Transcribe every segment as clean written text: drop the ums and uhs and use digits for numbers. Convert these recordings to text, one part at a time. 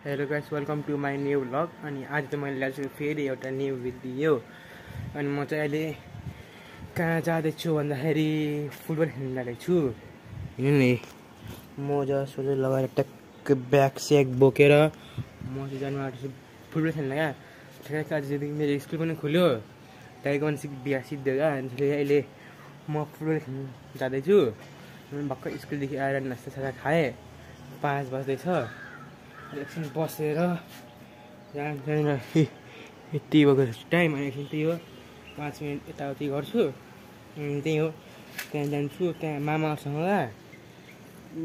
Hello guys, welcome to my new vlog. अनि आज त मैले ल्याएको छु फेरि एउटा न्यू भिडियो। अनि म चाहिँ अहिले कहाँ जाँदैछु भन्दाखेरि फुटबल खेल्न जाँदैछु छु। हेर्नु नि, मोजा सोजा लगाएर ट्याक्क ब्याग स्याग बोकेर म चाहिँ जानु आँटेको छु फुटबल खेल्न। क्या ठ्याक्क आज मेरो स्कुल पनि खुल्यो, त्यहाँको मान्छे बिहा सिद्धियो क्या। अनि अहिले म फुटबल खेल्न जाँदैछु। भर्खर स्कुलदेखि आएर नास्ता सास्ता खाएँ, 5 बज्दैछ। एकछिन बसेर त्यहाँनिर यति भएको टाइम, अनि एकछिन त्यही हो 5 मिनट यताउति गर्छु। अनि त्यही हो, त्यहाँ जान्छु। त्यहाँ मामाहरूसँग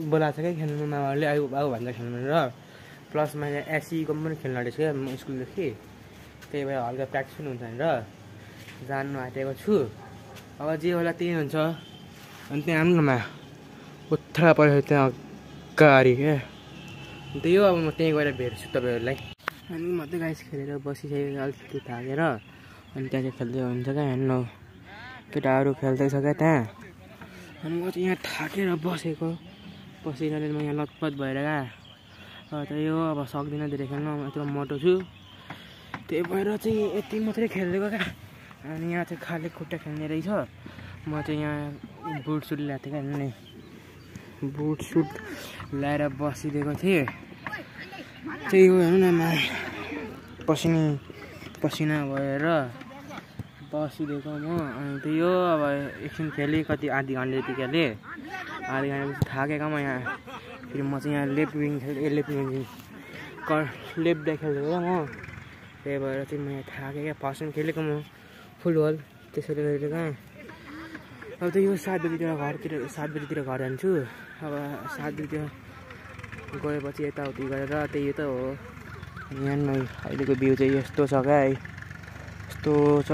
बोलाएको छ क्या खेल्नु, मामाहरूले आऊ भन्छ खेल्नु र प्लस मैले एसीको पनि खेल्न आँटेको छु क्या म स्कुलदेखि। त्यही भएर हल्का प्र्याक्टिस पनि हुन्छ भनेर जानु आँटेको छु। अब जे होला त्यही हुन्छ। अनि त्यहाँ हाम्रोमा उत्थरा पऱ्यो त्यहाँ गाडी क्या। त्यही हो, अब म त्यहीँ गएर भेट्छु तपाईँहरूलाई। अनि म त गाइस खेलेर बसिसकेको अलिकति थाकेर। अनि त्यहाँ चाहिँ खेल्दै हुन्छ क्या, हेर्नु केटाहरू खेल्दैछ क्या त्यहाँ। अनि म चाहिँ यहाँ थाकेर बसिरहने म यहाँ लतपत भएर क्या। त्यही हो, अब सक्दिनँ धेरै खेल्नु, म यत्रो मोटो छु। त्यही भएर चाहिँ यति मात्रै खेलिदिएको क्या। अनि यहाँ चाहिँ खाली खुट्टा खेल्ने रहेछ। म चाहिँ यहाँ बुट सुट ल्याएको थिएँ क्या, हेर्नु नि बुट सुट ल्याएर बसिदिएको थिएँ। त्यही हो, हेर्नु न पसिना भएर बसिदिएको म। अनि त्यही हो, अब एकछिन खेलेँ, कति आधी घन्टा जति खेलेँ। आधी घन्टा पछि थाकेको म यहाँ। फेरि म चाहिँ यहाँ लेफ्ट ब्याक खेल्दैको क्या म। त्यही भएर चाहिँ म यहाँ थाकेँ क्या। फर्स्ट टाइम खेलेको म फुटबल, त्यसैले गरेर कहाँ। अब त्यही हो, 7 बजीतिर घर जान्छु। अब 7 बजीतिर गएपछि यताउति गरेर त्यही त हो। यहाँ अहिलेको भ्यू चाहिँ यस्तो छ क्या, यस्तो छ।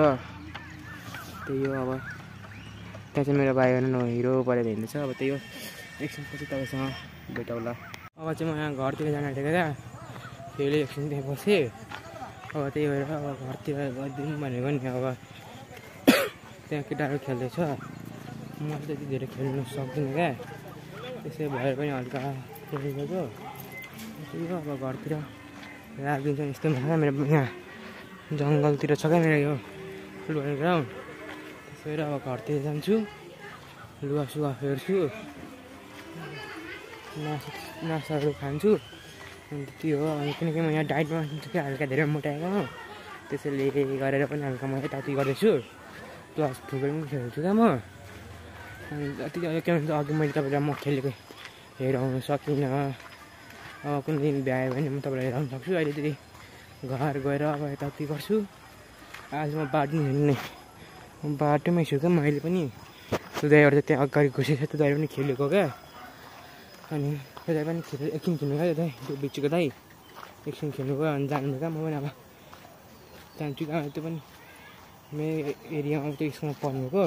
त्यही हो, अब त्यहाँ चाहिँ मेरो भाइ बहिनी हिरो परेर हिँड्दैछ। अब त्यही हो, एकछिनपछि तपाईँसँग भेटौँला। अब चाहिँ म यहाँ घरतिर जान आँटेको क्या। फेरि एकछिन त्यहाँ बसेँ। अब त्यही भएर अब घरतिर गइदिउँ भनेको नि। अब त्यहाँ केटाहरू खेल्दैछ, म चाहिँ त्यति धेरै खेल्नु सक्दिनँ क्या। त्यसै भएर पनि हल्का खेलेको। त्यही हो, अब घरतिर राखिदिन्छ यस्तो क्या। मेरो यहाँ जङ्गलतिर छ क्या मेरो यो फुटबल ग्राउन्ड। त्यसै भएर अब घरतिर जान्छु, लुगासुगा फेर्छु, नास्ताहरू खान्छु। अनि त्यही हो। अनि किनकि म यहाँ डाइटमा खान्छु क्या, हल्का धेरै मोटाएको हो। त्यसैले गरेर पनि हल्का म यताउति गर्दैछु। प्लस फुटबल पनि खेल्छु क्या म। अनि जति के भन्छ, अघि मैले तपाईँलाई म खेलेको हेराउनु सकिनँ। अब कुनै दिन भ्यायो भने म तपाईँलाई हेराउनु सक्छु। अहिले त्यति घर गएर अब यताउति गर्छु। आज म बाटोमै छु क्या मैले पनि। त्यो दाइबाट चाहिँ त्यहाँ अगाडि घुसेको छ, त्यो दाइ पनि खेलेको क्या। अनि त्यो दाइ पनि एकछिन खेल्नु क्या, त्यो दाइ त्यो बिचको दाइ एकछिन खेल्नु गयो। अनि जानु क्या, म पनि अब जान्छु क्या। त्यो पनि मेरो एरियामा त्यो स्कुलमा पढ्नुको।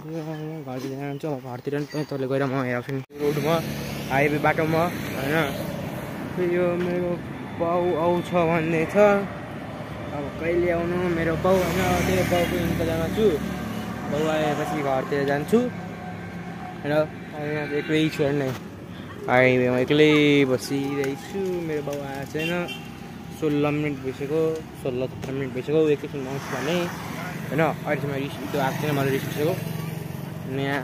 घरतिर जान्छु। अब घरतिर पनि तल गएर म हेराउँछु नि रोडमा, हाइवे बाटोमा होइन। यो मेरो बाउ आउँछ भन्दैछ। अब कहिले आउनु मेरो बाउ होइन, त्यही बाउको इन्तजारमा छु। बाउ आएपछि घरतिर जान्छु र यहाँ एक्लै छु हेर्नु, हाइवेमा एक्लै बसिरहेछु। मेरो बाउ आएको छैन, 16 मिनट भइसक्यो, 16-17 मिनट भइसक्यो। एकैछिन आउँछु भने होइन। अहिलेसम्म रिस त्यो आएको छैन, मलाई रिस उठिसक्यो। अनि यहाँ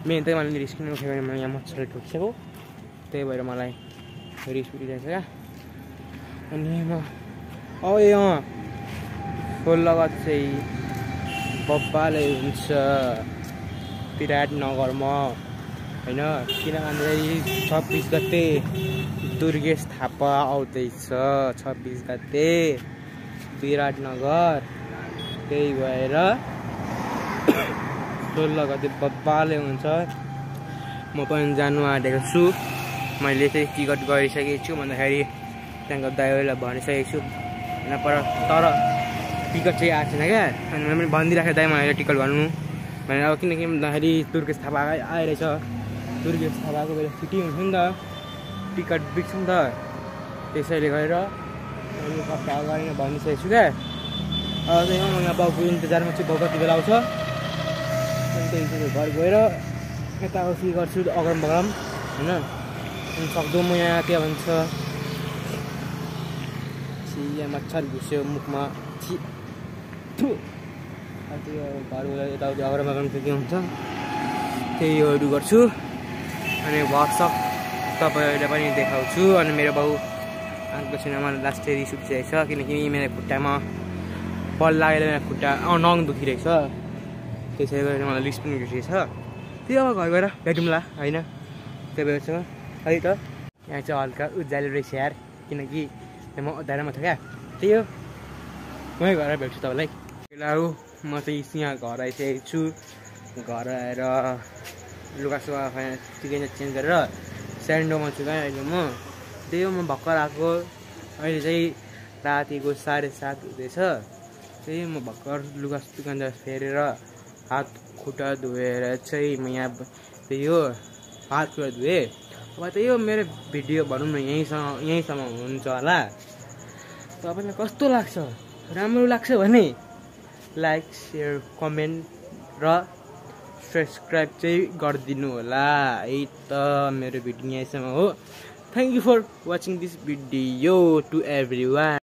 मेन चाहिँ मैले रिस किन उठ्यो भने मैले यहाँ मच्छरले ठोकिसक्यो। त्यही भएर मलाई रिस उठिरहेको छ क्या। अनि म सोह्र चाहिँ बब्बाले हुन्छ विराटनगरमा होइन। किन भन्दाखेरि 26 गते दुर्गेश थापा आउँदैछ, 26 गते विराटनगर। त्यही भएर 16 गते बब्बाले हुन्छ। म पनि जानु आँटेको छु। मैले चाहिँ टिकट गरिसकेको छु भन्दाखेरि त्यहाँको ड्राइभरलाई भनिसकेको छु होइन, तर टिकट चाहिँ आएको छैन क्या। अनि मैले पनि भनिदिइराखेँ, दाइ मलाई टिकट गर्नु भनेर। अब किनकि भन्दाखेरि दुर्गेश थापा आइरहेछ, दुर्गेश थापाको बेला छुट्टी हुन्छ नि त, टिकट बिग्छ नि त। त्यसैले गरेर मैले हप्ता अगाडि नै भनिसकेको छु क्या। अब चाहिँ म यहाँ बाउको इन्तजारमा छु, बाउ कति बेला आउँछ। अनि त्यही घर गएर यताउति गर्छु अगरम बगरम होइन। अनि सक्दो म यहाँ के भन्छ यहाँ मच्छर घुस्यो मुखमा त्यो घरबाट यताउति अगरमा गर्नु के हुन्छ त्यहीहरू गर्छु अनि भर्सक तपाईँहरूले पनि देखाउँछु। अनि मेरो बाउ आएको छैन, मलाई लास्ट रिस उठिरहेछ किनकि मेरो खुट्टामा बल लागेर मेरो खुट्टा नङ दुखिरहेछ, त्यसैले गर्दा मलाई रिस पनि उठिरहेछ। त्यही अब घर गएर भेटौँला होइन तपाईँहरूसँग है त। यहाँ चाहिँ हल्का उज्यालो रहेछ यार किनकि म अँध्यारोमा छ क्या, त्यही हो मै घर भेट्छु तपाईँलाई। फिलहाल म चाहिँ यहाँ घर आइसकेको छु। घर आएर लुगासुगा ठिकै चेन्ज गरेर स्यान्डोमा छु क्या अहिले म। त्यही हो म भर्खर आएको, अहिले चाहिँ रातिको 7:30 हुँदैछ। त्यही म भर्खर लुगा फेरेर हात खुट्टा धोएर चाहिँ म यहाँ त्यही हो हात खुट्टा धोएँ। अब त्यही हो मेरो भिडियो भनौँ न यहीँसम्म हुन्छ होला। तपाईँलाई कस्तो लाग्छ, राम्रो लाग्छ भने लाइक सेयर कमेन्ट र सब्सक्राइब चाहिँ गरिदिनु होला है त। मेरो भिडियो यहीँसम्म हो। Thank you for watching this video to every one.